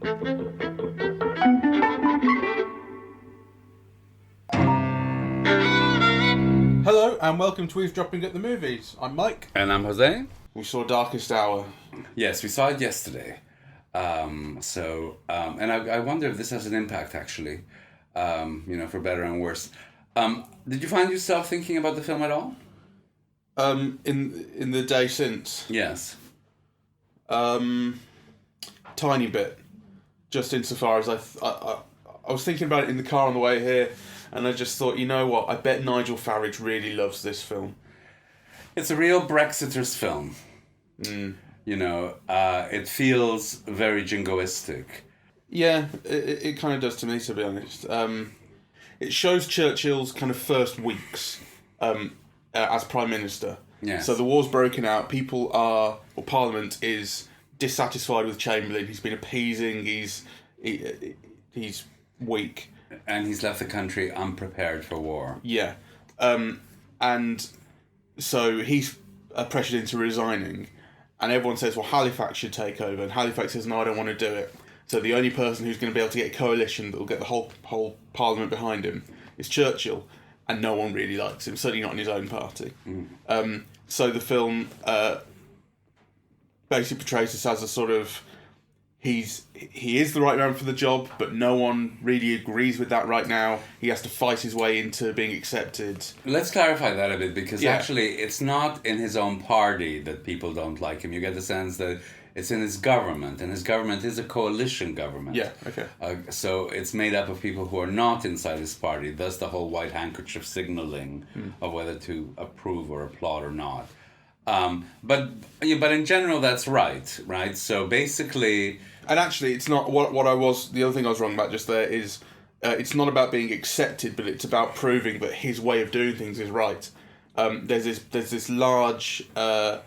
Hello and welcome to Eavesdropping at the Movies. I'm Mike. And I'm Jose. We saw Darkest Hour. Yes, we saw it yesterday. And I wonder if this has an impact, actually, for better and worse. Did you find yourself thinking about the film at all? In the day since? Yes. Tiny bit. Just insofar as I was thinking about it in the car on the way here, and I just thought, you know what, I bet Nigel Farage really loves this film. It's a real Brexiters film. It feels very jingoistic. Yeah, it kind of does to me, to be honest. It shows Churchill's kind of first weeks as Prime Minister. Yes. So the war's broken out, Parliament is dissatisfied with Chamberlain, he's been appeasing, he's weak. And he's left the country unprepared for war. Yeah. And so he's pressured into resigning, and everyone says, well, Halifax should take over, and Halifax says, no, I don't want to do it. So the only person who's going to be able to get a coalition that will get the whole Parliament behind him is Churchill, and no one really likes him, certainly not in his own party. So the film basically portrays this as a sort of, he is the right man for the job, but no one really agrees with that right now. He has to fight his way into being accepted. Let's clarify that a bit, because actually it's not in his own party that people don't like him. You get the sense that it's in his government, and his government is a coalition government. Yeah, okay. So it's made up of people who are not inside his party, thus the whole white handkerchief signaling of whether to approve or applaud or not. But in general, that's right? So basically... And actually, it's not the other thing I was wrong about just there is, it's not about being accepted, but it's about proving that his way of doing things is right. There's this large sort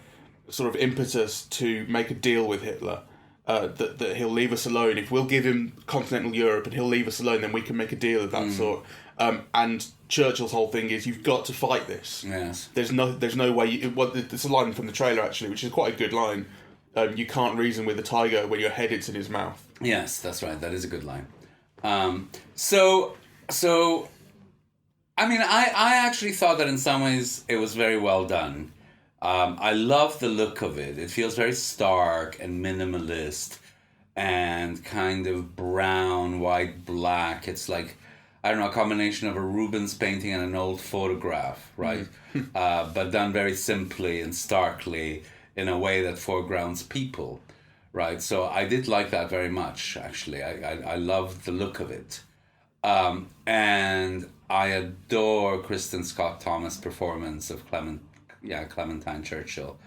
of impetus to make a deal with Hitler, that he'll leave us alone. If we'll give him continental Europe and he'll leave us alone, then we can make a deal of that sort. And Churchill's whole thing is, you've got to fight this. Yes. There's no way. It's a line from the trailer actually, which is quite a good line. You can't reason with a tiger when your head is in his mouth. Yes, that's right. That is a good line. So I mean, I actually thought that in some ways it was very well done. I love the look of it. It feels very stark and minimalist and kind of brown, white, black. It's like, I don't know, a combination of a Rubens painting and an old photograph, right? But done very simply and starkly in a way that foregrounds people, right? So I did like that very much, actually. I loved the look of it. And I adore Kristin Scott Thomas' performance of Clementine Churchill.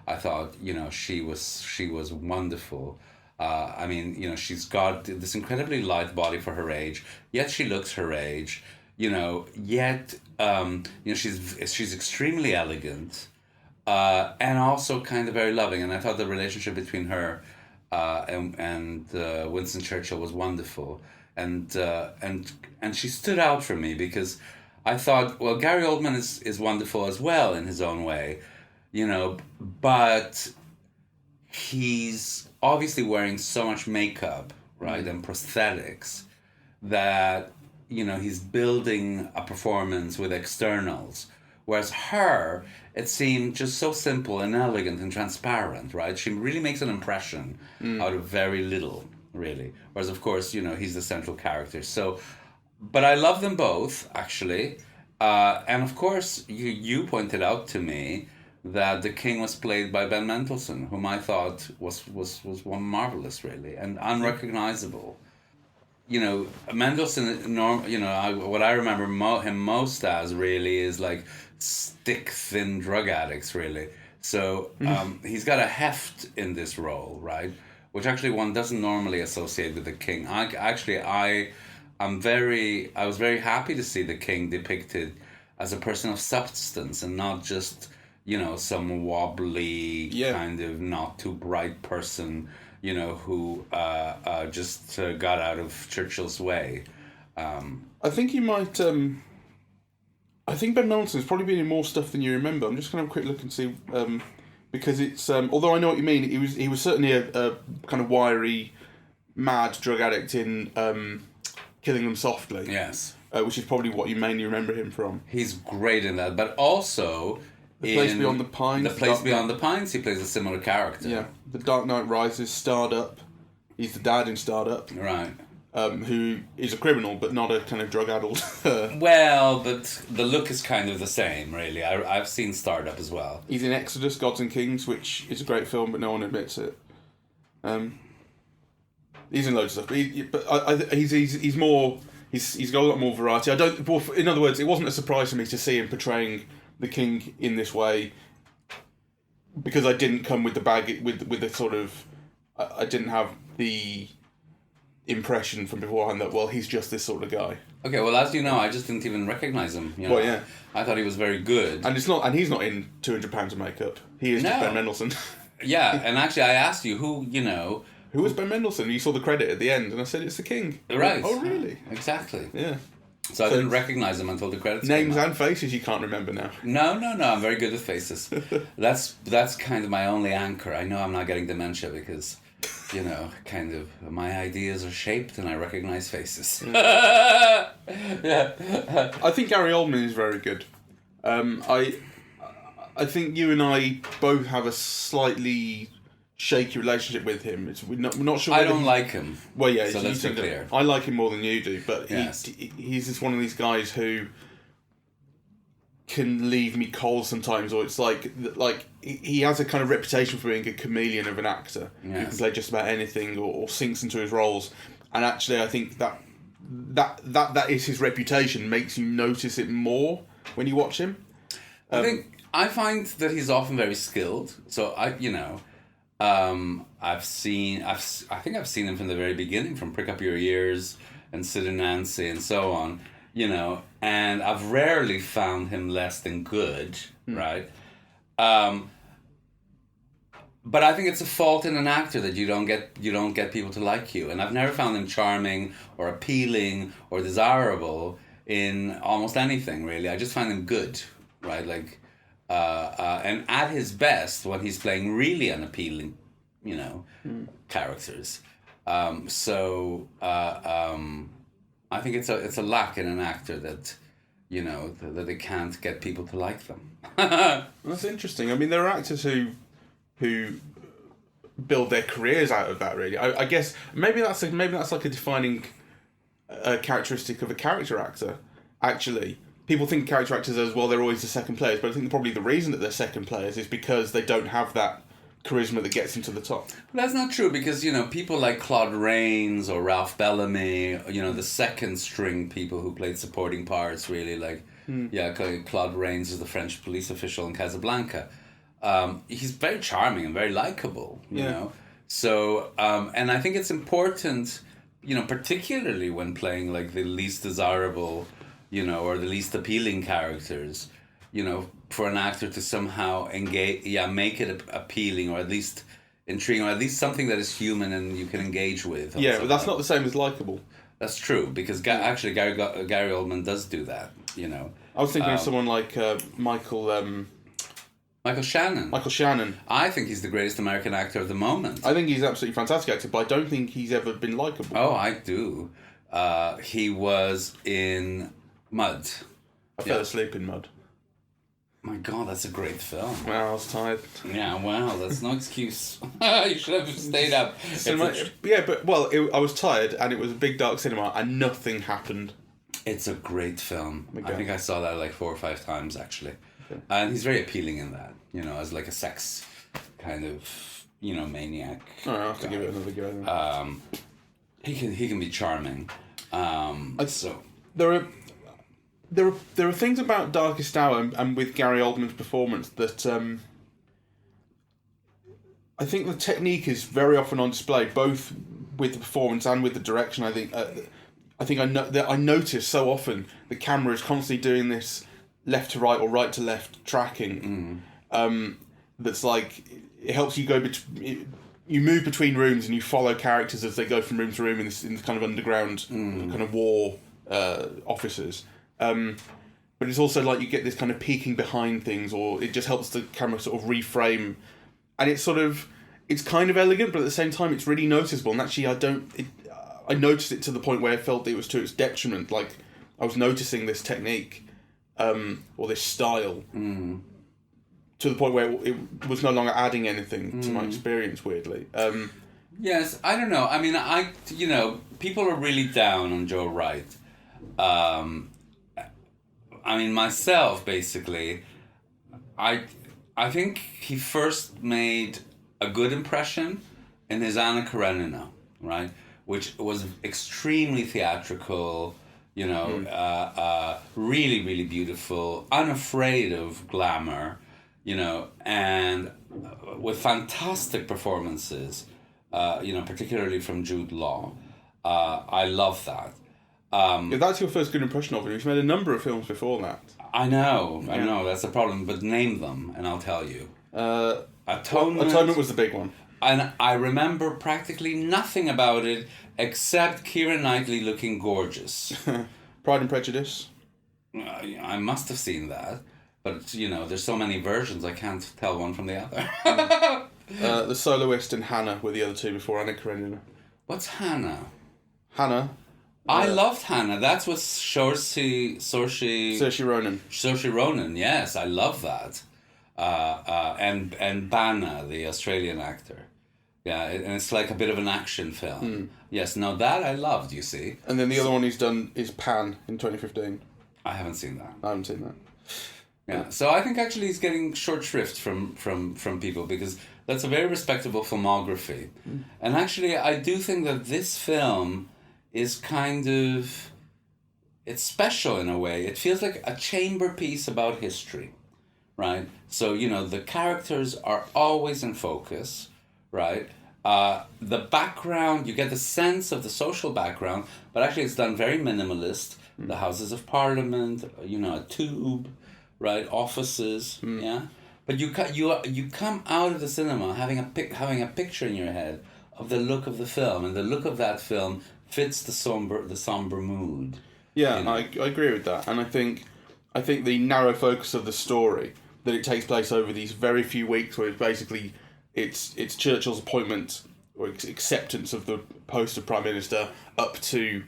I thought, she was wonderful. I mean, she's got this incredibly lithe body for her age, yet she looks her age, yet, she's extremely elegant, and also kind of very loving. And I thought the relationship between her and Winston Churchill was wonderful. And she stood out for me because I thought, well, Gary Oldman is wonderful as well in his own way, but he's obviously wearing so much makeup, right, and prosthetics that, he's building a performance with externals. Whereas her, it seemed just so simple and elegant and transparent, right? She really makes an impression out of very little, really. Whereas, of course, he's the central character. So, but I love them both, actually. And of course, you pointed out to me that the king was played by Ben Mendelsohn, whom I thought was one marvellous, really, and unrecognizable. Mendelsohn, what I remember him most as, really, is like stick-thin drug addicts, really. So he's got a heft in this role, right? Which actually one doesn't normally associate with the king. I was very happy to see the king depicted as a person of substance and not just, some wobbly kind of not too bright person, who just got out of Churchill's way. I think he might. I think Ben Mendelsohn's probably been in more stuff than you remember. I'm just going to have a quick look and see, because it's. Although I know what you mean, he was certainly a kind of wiry mad drug addict in Killing Them Softly. Yes. Which is probably what you mainly remember him from. He's great in that, but also The Place Beyond the Pines. The Place Beyond the Pines, he plays a similar character. Yeah. The Dark Knight Rises, Starred Up. He's the dad in Starred Up. Right. Who is a criminal, but not a kind of drug-addled... Well, but the look is kind of the same, really. I've seen Starred Up as well. He's in Exodus, Gods and Kings, which is a great film, but no one admits it. He's in loads of stuff, but he's more... He's got a lot more variety. In other words, it wasn't a surprise for me to see him portraying the king in this way, because I didn't come with the bag with the sort of... I didn't have the impression from beforehand that, well, he's just this sort of guy. Okay, well, as you know, I just didn't even recognise him. You know? Well, yeah. I thought he was very good. And he's not in £200 of makeup. He is just Ben Mendelsohn. Yeah, and actually I asked you who was Ben Mendelsohn? You saw the credit at the end, and I said, it's the king. Right. Oh, really? Exactly. Yeah. So I didn't recognise him until the credits Names came out. and faces you can't remember now. No, I'm very good with faces. That's kind of my only anchor. I know I'm not getting dementia because... kind of my ideas are shaped and I recognise faces. Yeah. I think Gary Oldman is very good. I think you and I both have a slightly shaky relationship with him. We're not sure. I don't like him. Well, yeah. So let's be clear. I like him more than you do, but yes. he's just one of these guys who can leave me cold sometimes, or it's like he has a kind of reputation for being a chameleon of an actor who can play just about anything or sinks into his roles. And actually, I think that is his reputation, makes you notice it more when you watch him. I find that he's often very skilled. So I think I've seen him from the very beginning, from Prick Up Your Ears and Sid and Nancy and so on. And I've rarely found him less than good, right? But I think it's a fault in an actor that you don't get people to like you. And I've never found him charming or appealing or desirable in almost anything, really. I just find him good, right? And at his best when he's playing really unappealing, characters. I think it's a lack in an actor that they can't get people to like them. That's interesting. I mean, there are actors who build their careers out of that. Really, I guess maybe that's like a defining characteristic of a character actor. Actually, people think character actors as well. They're always the second players, but I think probably the reason that they're second players is because they don't have that charisma that gets them to the top. That's not true, because people like Claude Rains or Ralph Bellamy, the second string people who played supporting parts, really, Claude Rains is the French police official in Casablanca. He's very charming and very likable, you know. So and I think it's important, particularly when playing like the least desirable, or the least appealing characters, for an actor to somehow make it appealing, or at least intriguing, or at least something that is human and you can engage with. Yeah, but that's not the same as likable. That's true, because actually Gary Oldman does do that, I was thinking of someone like Michael Shannon. Michael Shannon. I think he's the greatest American actor of the moment. I think he's an absolutely fantastic actor, but I don't think he's ever been likable. Oh, I do. He was in Mud. I fell asleep in Mud. My God, that's a great film. Well, I was tired. Yeah, well, that's no excuse. You should have stayed up. I was tired, and it was a big dark cinema, and nothing happened. It's a great film. Okay. I think I saw that like 4 or 5 times, actually. Okay. And he's very appealing in that, as like a sex kind of, maniac. Oh, I'll have to give it another go. He can be charming. There are things about Darkest Hour and with Gary Oldman's performance that I think the technique is very often on display, both with the performance and with the direction. I notice so often the camera is constantly doing this left to right or right to left tracking. That's like, it helps you you move between rooms and you follow characters as they go from room to room in this kind of underground kind of war offices. But it's also like you get this kind of peeking behind things, or it just helps the camera sort of reframe, and it's sort of, it's kind of elegant, but at the same time, it's really noticeable. And actually, I noticed it to the point where I felt it was to its detriment. Like, I was noticing this technique, or this style, to the point where it was no longer adding anything to my experience, weirdly. Yes, I don't know. I mean, people are really down on Joe Wright. I mean, myself, basically, I think he first made a good impression in his Anna Karenina, right? Which was extremely theatrical, really, really beautiful, unafraid of glamour, and with fantastic performances, particularly from Jude Law. I love that. If that's your first good impression of him, he's made a number of films before that. I know, that's the problem, but name them and I'll tell you. Atonement was the big one. And I remember practically nothing about it except Keira Knightley looking gorgeous. Pride and Prejudice. I must have seen that, but there's so many versions I can't tell one from the other. The Soloist and Hannah were the other two before Anna Karenina. What's Hannah? Hannah. I loved Hannah. That's with Saoirse Ronan. Saoirse Ronan, yes, I love that. And Bana, the Australian actor. Yeah, and it's like a bit of an action film. Yes, no, that I loved, you see. And then the other one he's done is Pan in 2015. I haven't seen that. I haven't seen that. Yeah, so I think actually he's getting short shrift from people because that's a very respectable filmography. And actually, I do think that this film is it's special in a way. It feels like a chamber piece about history, right? So, the characters are always in focus, right? The background, you get the sense of the social background, but actually it's done very minimalist. The Houses of Parliament, a tube, right? Offices, yeah? But you come out of the cinema having a picture in your head of the look of the film, and the look of that film fits the somber mood. Yeah, I agree with that, and I think the narrow focus of the story, that it takes place over these very few weeks, where it's Churchill's appointment or acceptance of the post of Prime Minister up to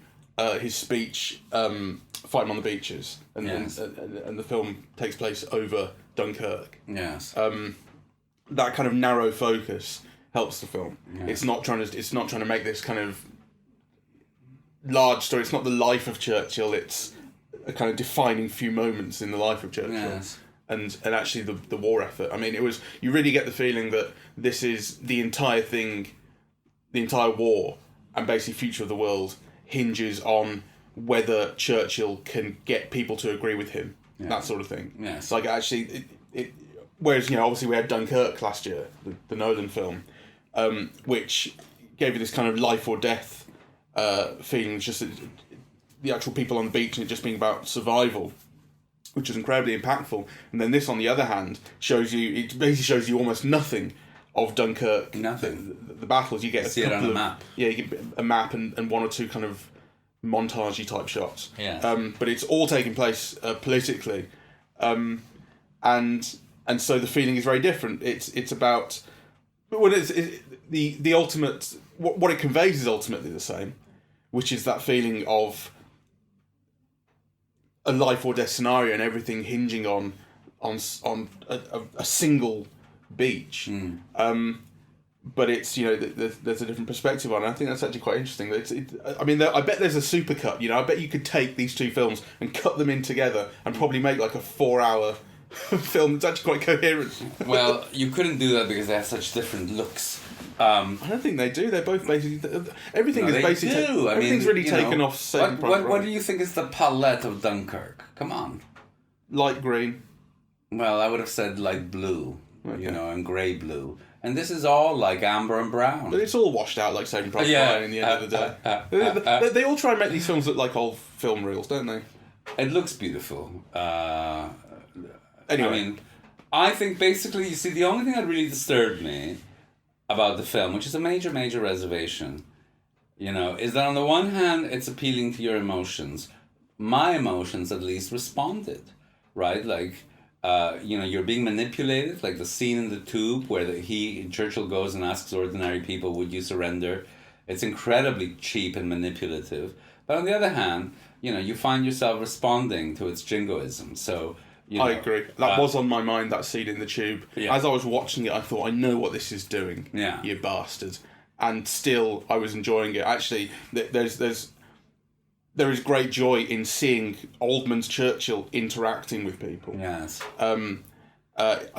his speech fighting on the beaches, and the film takes place over Dunkirk. Yes. That kind of narrow focus helps the film. Yeah. It's not trying to make this kind of large story. It's not the life of Churchill. It's a kind of defining few moments in the life of Churchill. Yes. And actually the war effort. I mean, you really get the feeling that this is the entire thing, the entire war, and basically future of the world hinges on whether Churchill can get people to agree with him. Yeah. That sort of thing. Yes. Like actually, whereas obviously we had Dunkirk last year, the Nolan film, which gave you this kind of life or death feeling, just the actual people on the beach and it just being about survival, which is incredibly impactful. And then this, on the other hand, basically shows you almost nothing of Dunkirk. Nothing. The battles, you get see it on a map. Yeah, you get a map and one or two kind of montagey type shots. Yeah. But it's all taking place politically, and so the feeling is very different. It's about, well, the ultimate. What it conveys is ultimately the same, which is that feeling of a life or death scenario and everything hinging on a single beach. But it's there's a different perspective on it. I think that's actually quite interesting. I mean, I bet there's a supercut. I bet you could take these two films and cut them in together and probably make like a 4-hour film that's actually quite coherent. Well, you couldn't do that because they have such different looks. I don't think they do. They're both basically everything is basically everything's really taken off. What do you think is the palette of Dunkirk? Come on, light green. Well, I would have said light blue, and grey blue. And this is all like amber and brown. But it's all washed out like Saving Private Ryan in the end of the day. They all try and make these films look like old film reels, don't they? It looks beautiful. Anyway. I mean, I think basically, you see, the only thing that really disturbed me about the film, which is a major, major reservation, is that on the one hand, it's appealing to your emotions. My emotions, at least, responded, right? Like, you're being manipulated, like the scene in the tube where Churchill goes and asks ordinary people, would you surrender? It's incredibly cheap and manipulative. But on the other hand, you find yourself responding to its jingoism. So, I agree. That was on my mind, that scene in the tube. Yeah. As I was watching it, I thought, I know what this is doing, Yeah. you bastard. And still, I was enjoying it. Actually, there is great joy in seeing Oldman's Churchill interacting with people. Yes. I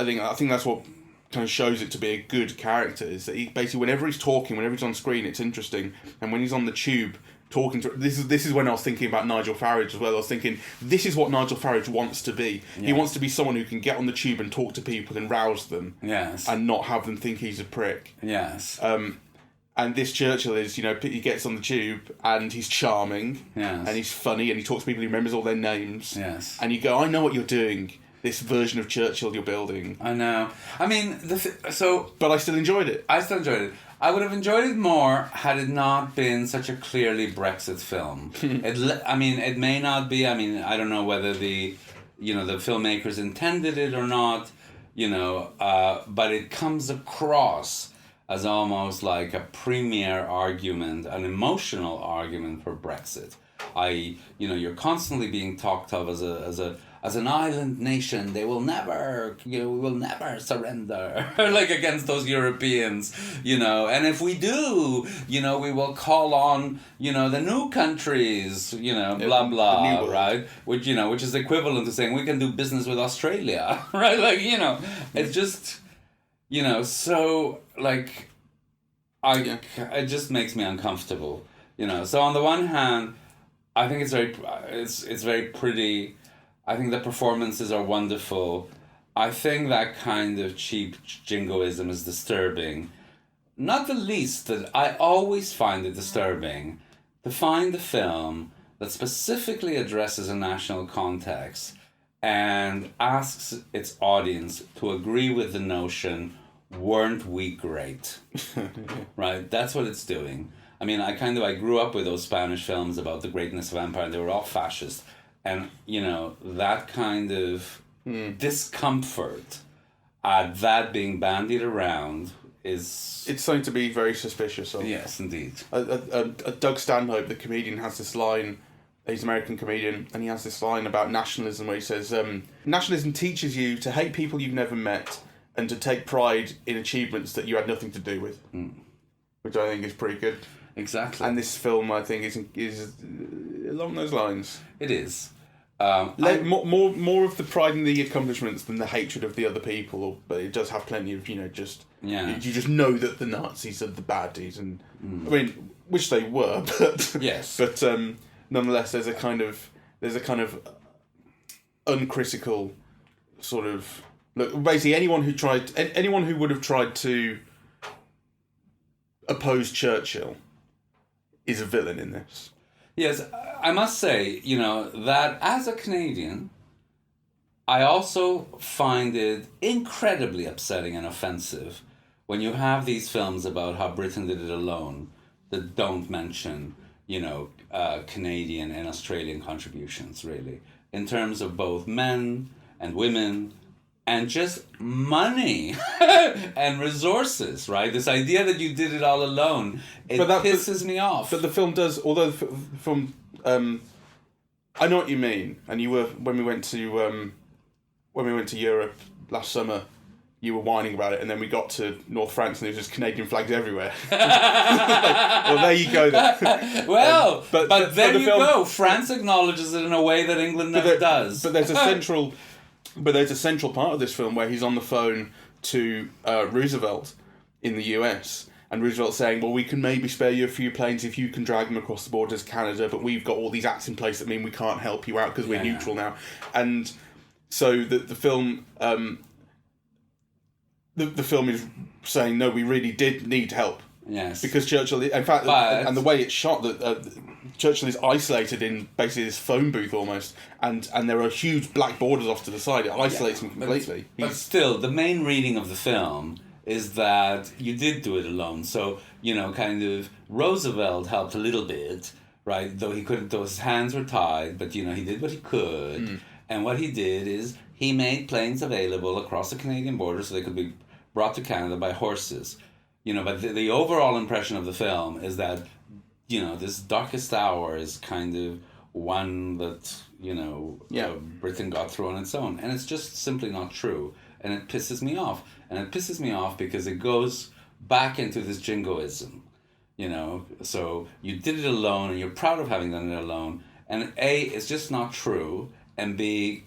think that's what kind of shows it to be a good character, is that he basically, whenever he's talking, whenever he's on screen, it's interesting. And when he's on the tube talking to... This is when I was thinking about Nigel Farage as well. I was thinking, this is what Nigel Farage wants to be. Yes. He wants to be someone who can get on the tube and talk to people and rouse them. Yes. And not have them think he's a prick. Yes. And this Churchill is, he gets on the tube and he's charming. Yes. And he's funny and he talks to people, he remembers all their names. Yes. And you go, I know what you're doing. This version of Churchill you're building. I know. I mean, but I still enjoyed it. I still enjoyed it. I would have enjoyed it more had it not been such a clearly Brexit film. It may not be. I mean, I don't know whether the filmmakers intended it or not. But it comes across as almost like a premier argument, an emotional argument for Brexit. You're constantly being talked of as an island nation. They will never, we will never surrender, like against those Europeans, and if we do, we will call on, the new countries, blah, blah, right? Which is equivalent to saying we can do business with Australia, right? Like, it's just, so like, it just makes me uncomfortable, So on the one hand, I think it's very pretty. I think the performances are wonderful. I think that kind of cheap jingoism is disturbing. Not the least that I always find it disturbing to find a film that specifically addresses a national context and asks its audience to agree with the notion, weren't we great? Right? That's what it's doing. I mean, I grew up with those Spanish films about the greatness of empire. They were all fascist. And, that kind of discomfort at that being bandied around is... It's something to be very suspicious of. Yes, indeed. Doug Stanhope, the comedian, has this line. He's an American comedian, and he has this line about nationalism where he says, nationalism teaches you to hate people you've never met and to take pride in achievements that you had nothing to do with. Which I think is pretty good. Exactly. And this film, I think, is along those lines. It is. More of the pride in the accomplishments than the hatred of the other people, but it does have plenty of, you just know that the Nazis are the baddies, and I mean, which they were, but yes, but nonetheless, there's a kind of uncritical sort of look. Basically, anyone who would have tried to oppose Churchill is a villain in this. Yes, I must say, that as a Canadian, I also find it incredibly upsetting and offensive when you have these films about how Britain did it alone that don't mention, Canadian and Australian contributions, really, in terms of both men and women and just money and resources, right? This idea that you did it all alone, pisses me off. But the film does, although the film, I know what you mean. And you were when we went to Europe last summer, you were whining about it, and then we got to North France, and there was just Canadian flags everywhere. Well, there you go. Then. Well, but there you go. France acknowledges it in a way that England never does. But there's a central part of this film where he's on the phone to Roosevelt in the US, and Roosevelt saying, well, we can maybe spare you a few planes if you can drag them across the border to Canada, but we've got all these acts in place that mean we can't help you out because we're neutral now. And so the film... The film is saying, no, we really did need help. Yes. Because Churchill, in fact, and the way it's shot, that Churchill is isolated in basically this phone booth almost, and there are huge black borders off to the side. It isolates him completely. But still, the main reading of the film is that you did do it alone. So, kind of Roosevelt helped a little bit, right? Though he couldn't, though his hands were tied, but, he did what he could. And what he did is he made planes available across the Canadian border so they could be brought to Canada by horses. But the overall impression of the film is that, this darkest hour is kind of one that, Britain got through on its own. And it's just simply not true. And it pisses me off. And it pisses me off because it goes back into this jingoism. So you did it alone and you're proud of having done it alone. And A, it's just not true. And B,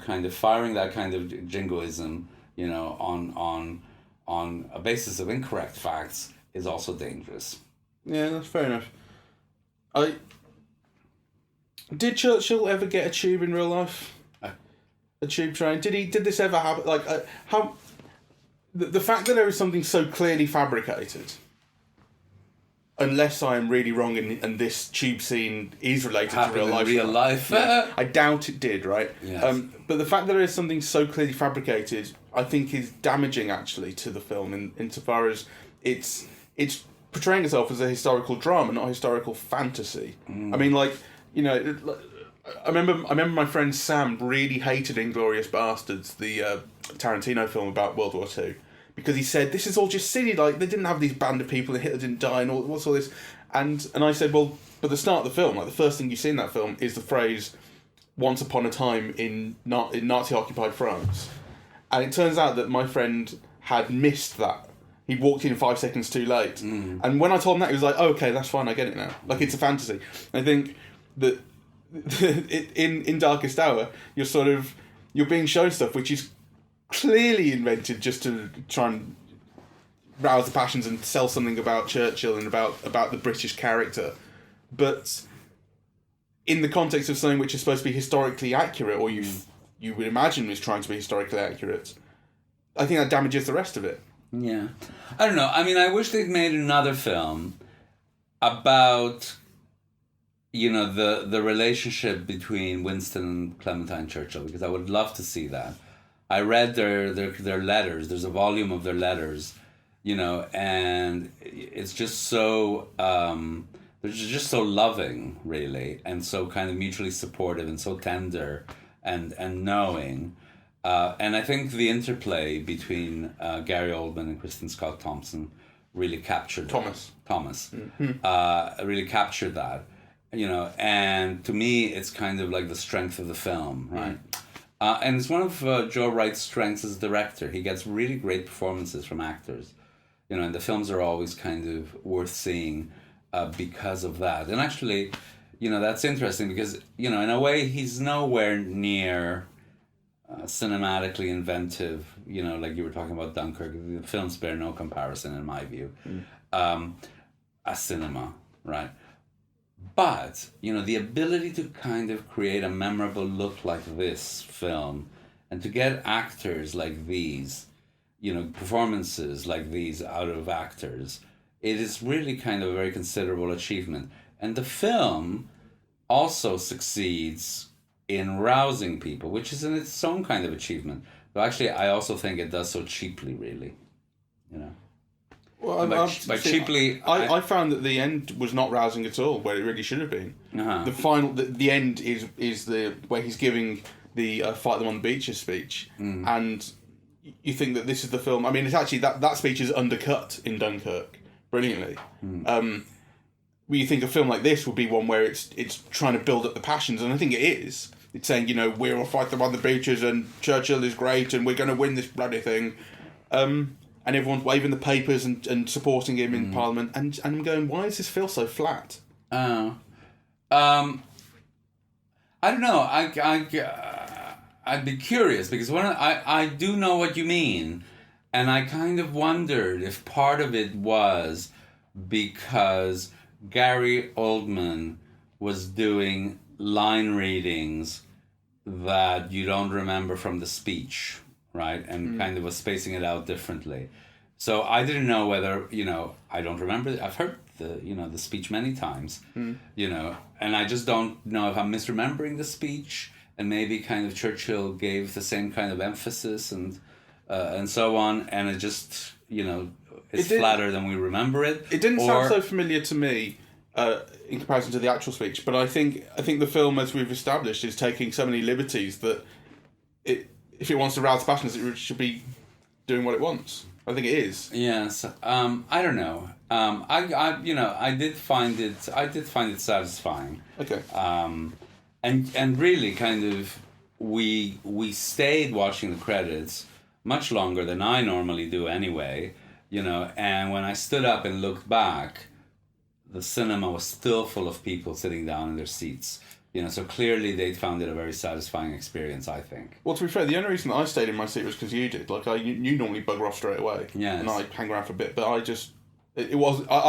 kind of firing that kind of jingoism, on a basis of incorrect facts is also dangerous. Yeah, that's fair enough. Did Churchill ever get a tube in real life? A tube train? Did this ever happen? How? The fact that there is something so clearly fabricated, unless I am really wrong and this tube scene is related to real life. Real life. Yeah, I doubt it did, right? Yes. But the fact that there is something so clearly fabricated, I think, is damaging actually to the film insofar as it's portraying itself as a historical drama, not a historical fantasy. I mean, I remember my friend Sam really hated Inglourious Bastards, the Tarantino film about World War II, because he said this is all just silly. Like, they didn't have these band of people and Hitler didn't die and what's all this. And I said, well, but the start of the film, the first thing you see in that film is the phrase "once upon a time in Nazi occupied France," and it turns out that my friend had missed that. He walked in 5 seconds too late. And when I told him that, he was like, oh, okay, that's fine, I get it now. It's a fantasy. I think that in Darkest Hour, you're being shown stuff which is clearly invented just to try and rouse the passions and sell something about Churchill and about the British character. But in the context of something which is supposed to be historically accurate, or you would imagine is trying to be historically accurate, I think that damages the rest of it. Yeah. I don't know. I mean, I wish they'd made another film about, the relationship between Winston and Clementine Churchill, because I would love to see that. I read their letters. There's a volume of their letters, and it's just so, they're just so loving, really, and so kind of mutually supportive and so tender and knowing. And I think the interplay between Gary Oldman and Kristin Scott Thomas really captured Thomas. Really captured that, and to me it's kind of like the strength of the film, right? And it's one of Joe Wright's strengths as a director. He gets really great performances from actors, and the films are always kind of worth seeing because of that. And actually, that's interesting because, in a way he's nowhere near cinematically inventive, like you were talking about Dunkirk. The films bear no comparison in my view. As cinema, right? But, the ability to kind of create a memorable look like this film and to get actors like these, performances like these out of actors, it is really kind of a very considerable achievement. And the film also succeeds in rousing people, which is in its own kind of achievement. But actually, I also think it does so cheaply, really. Well, cheaply, I found that the end was not rousing at all, where it really should have been. The end is the where he's giving the "Fight Them on the Beaches" speech, and you think that this is the film. I mean, it's actually that speech is undercut in Dunkirk brilliantly. You think a film like this would be one where it's trying to build up the passions, and I think it is. It's saying, we'll fight them on the beaches, and Churchill is great, and we're going to win this bloody thing. And everyone's waving the papers and supporting him in Parliament. And I'm going, why does this feel so flat? I don't know. I'd be curious, because I do know what you mean. And I kind of wondered if part of it was because Gary Oldman was doing line readings that you don't remember from the speech, right? And kind of was spacing it out differently. So I didn't know whether, I don't remember. I've heard the speech many times, and I just don't know if I'm misremembering the speech, and maybe kind of Churchill gave the same kind of emphasis and so on, and it just, it's flatter than we remember it. It didn't sound so familiar to me, in comparison to the actual speech, but I think the film, as we've established, is taking so many liberties that if it wants to rouse passions, it should be doing what it wants. I think it is. Yes. I don't know. I did find it satisfying. Okay. And really kind of we stayed watching the credits much longer than I normally do anyway, and when I stood up and looked back, the cinema was still full of people sitting down in their seats. So clearly they found it a very satisfying experience, I think. Well, to be fair, the only reason that I stayed in my seat was because you did. Like, you normally bugger off straight away. Yes. And I hang around for a bit, but I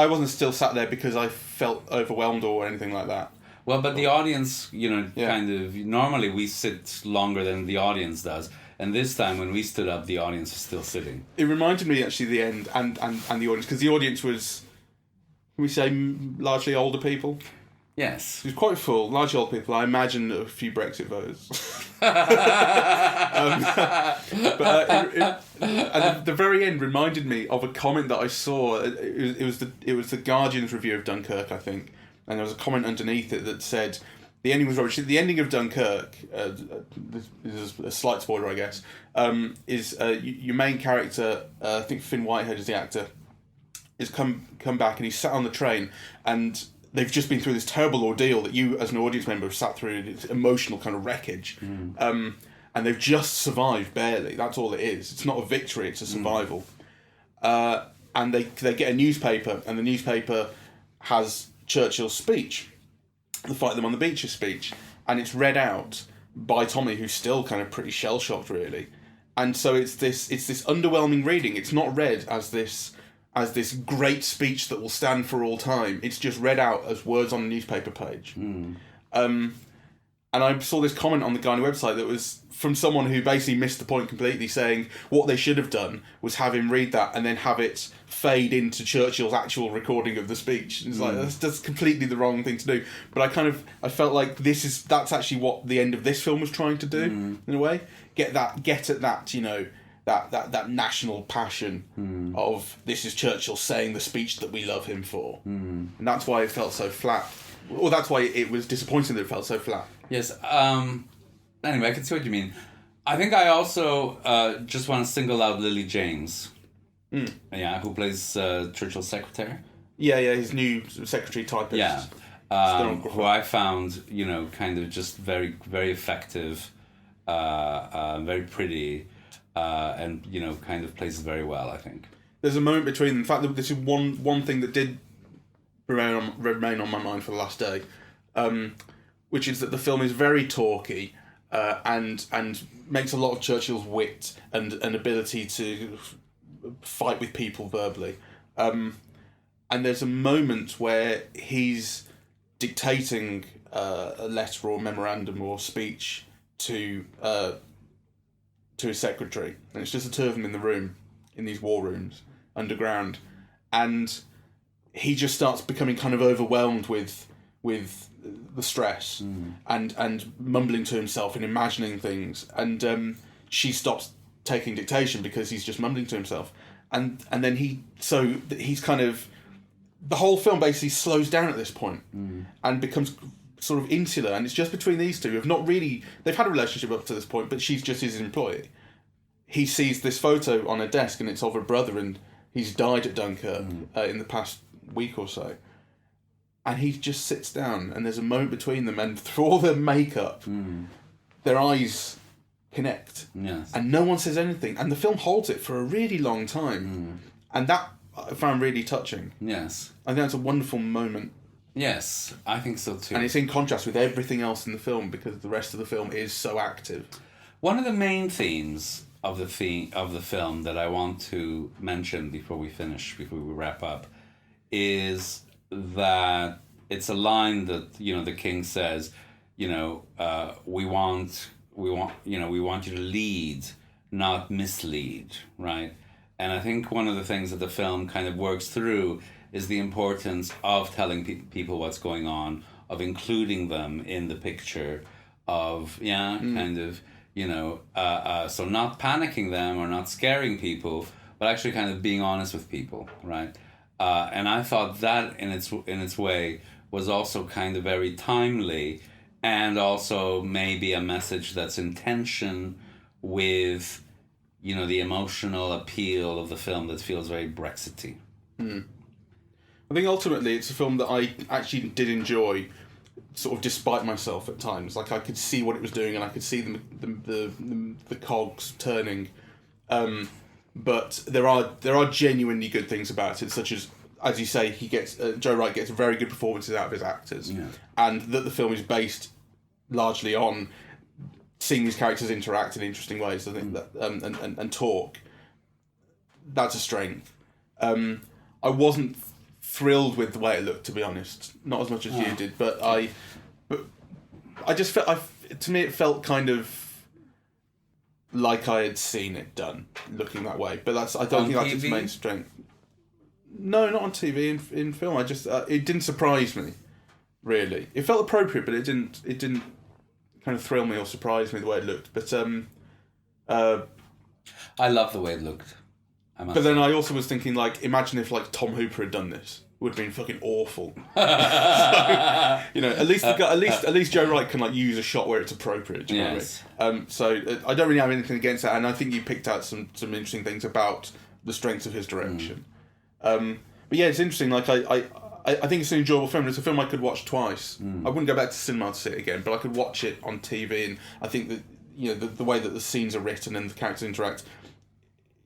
wasn't still sat there because I felt overwhelmed or anything like that. Well, but the audience, kind of, normally we sit longer than the audience does. And this time when we stood up, the audience was still sitting. It reminded me, actually, the end and the audience, because the audience was, can we say, largely older people? Yes. It was quite full, largely old people. I imagine a few Brexit voters. And the very end reminded me of a comment that I saw. It was the Guardian's review of Dunkirk, I think, and there was a comment underneath it that said the ending was rubbish. The ending of Dunkirk, this is a slight spoiler, I guess, is your main character, I think Finn Whitehead is the actor, is come back and he's sat on the train and they've just been through this terrible ordeal that you, as an audience member, have sat through. It's emotional kind of wreckage. And they've just survived, barely. That's all it is. It's not a victory, it's a survival. And they get a newspaper, and the newspaper has Churchill's speech, the Fight Them on the Beaches speech, and it's read out by Tommy, who's still kind of pretty shell-shocked, really. And so it's this underwhelming reading. It's not read as this great speech that will stand for all time. It's just read out as words on a newspaper page. And I saw this comment on the Guardian website that was from someone who basically missed the point completely, saying what they should have done was have him read that and then have it fade into Churchill's actual recording of the speech. It's like, that's completely the wrong thing to do. But I felt like that's actually what the end of this film was trying to do, in a way. Get at that, that national passion of this is Churchill saying the speech that we love him for. And that's why it felt so flat. Well, that's why it was disappointing that it felt so flat. Yes. Anyway, I can see what you mean. I think I also just want to single out Lily James. Yeah, who plays Churchill's secretary. Yeah, his new secretary typist. Yeah. Who I found, kind of just very, very effective, very pretty, and, kind of plays it very well, I think. There's a moment between them. In fact, this is one thing that did remain on my mind for the last day, which is that the film is very talky and makes a lot of Churchill's wit and ability to fight with people verbally. And there's a moment where he's dictating a letter or memorandum or speech to his secretary, and it's just the two of them in the room, in these war rooms underground, and he just starts becoming kind of overwhelmed with the stress and mumbling to himself and imagining things, and she stops taking dictation because he's just mumbling to himself, and then he's kind of, the whole film basically slows down at this point and becomes sort of insular, and it's just between these two they've had a relationship up to this point, but she's just his employee. He sees this photo on a desk and it's of her brother, and he's died at Dunkirk in the past week or so, and he just sits down and there's a moment between them, and through all their makeup their eyes connect, and no one says anything, and the film holds it for a really long time, and that I found really touching. Yes, I think that's a wonderful moment. Yes, I think so too. And it's in contrast with everything else in the film because the rest of the film is so active. One of the main themes of the film that I want to mention before we wrap up, is that it's a line that the king says, we want you to lead, not mislead, right? And I think one of the things that the film kind of works through is the importance of telling people what's going on, of including them in the picture, of kind of so not panicking them or not scaring people, but actually kind of being honest with people, right? And I thought that in its way was also kind of very timely, and also maybe a message that's in tension with, the emotional appeal of the film that feels very Brexity. I think ultimately it's a film that I actually did enjoy, sort of despite myself at times. Like, I could see what it was doing and I could see the cogs turning. But there are genuinely good things about it, such as you say, Joe Wright gets very good performances out of his actors, and that the film is based largely on seeing these characters interact in interesting ways. I think that and talk. That's a strength. I wasn't thrilled with the way it looked, to be honest. Not as much as you did, but I just felt to me it felt kind of like I had seen it done, looking that way. But I don't think that's its main strength. No, not on TV. In film, I just it didn't surprise me, really. It felt appropriate, but it didn't kind of thrill me or surprise me the way it looked. But I love the way it looked. But then I also was thinking, like, imagine if like Tom Hooper had done this. It would have been fucking awful. So, at least Joe Wright can like use a shot where it's appropriate. Do you know what I mean? So I don't really have anything against that, and I think you picked out some interesting things about the strengths of his direction. But yeah, it's interesting. Like I think it's an enjoyable film. It's a film I could watch twice. I wouldn't go back to cinema to see it again, but I could watch it on TV, and I think that the way that the scenes are written and the characters interact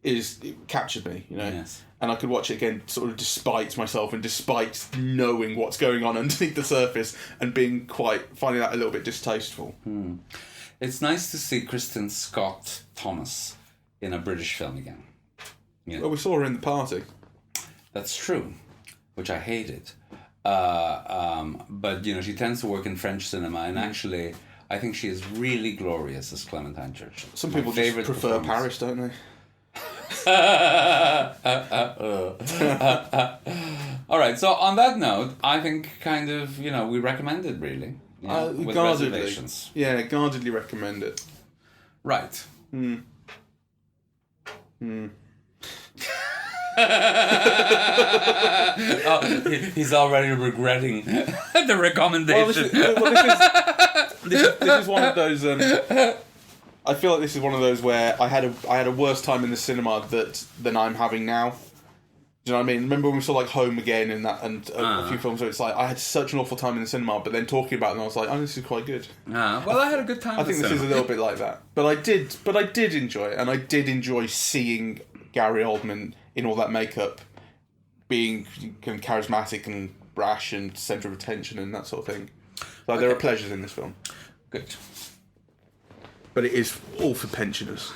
it captured me. And I could watch it again, sort of despite myself and despite knowing what's going on underneath the surface and finding that a little bit distasteful. It's nice to see Kristin Scott Thomas in a British film again. Well, we saw her in The Party. That's true, which I hated. But she tends to work in French cinema, and actually, I think she is really glorious as Clementine Churchill. Some people just prefer Paris, don't they? All right, so on that note, I think kind of, we recommend it, really. With reservations. Yeah, guardedly recommend it. Right. He's already regretting the recommendation. This is one of those. I feel like this is one of those where I had a worse time in the cinema than I'm having now. Do you know what I mean? Remember when we saw like Home Again and a few films where it's like I had such an awful time in the cinema, but then talking about them I was like, oh, this is quite good. Well, I had a good time. I think this is a little bit like that, but I did enjoy it, and I did enjoy seeing Gary Oldman in all that makeup, being kind of charismatic and brash and centre of attention and that sort of thing. So there are pleasures in this film. Good. But it is all for pensioners.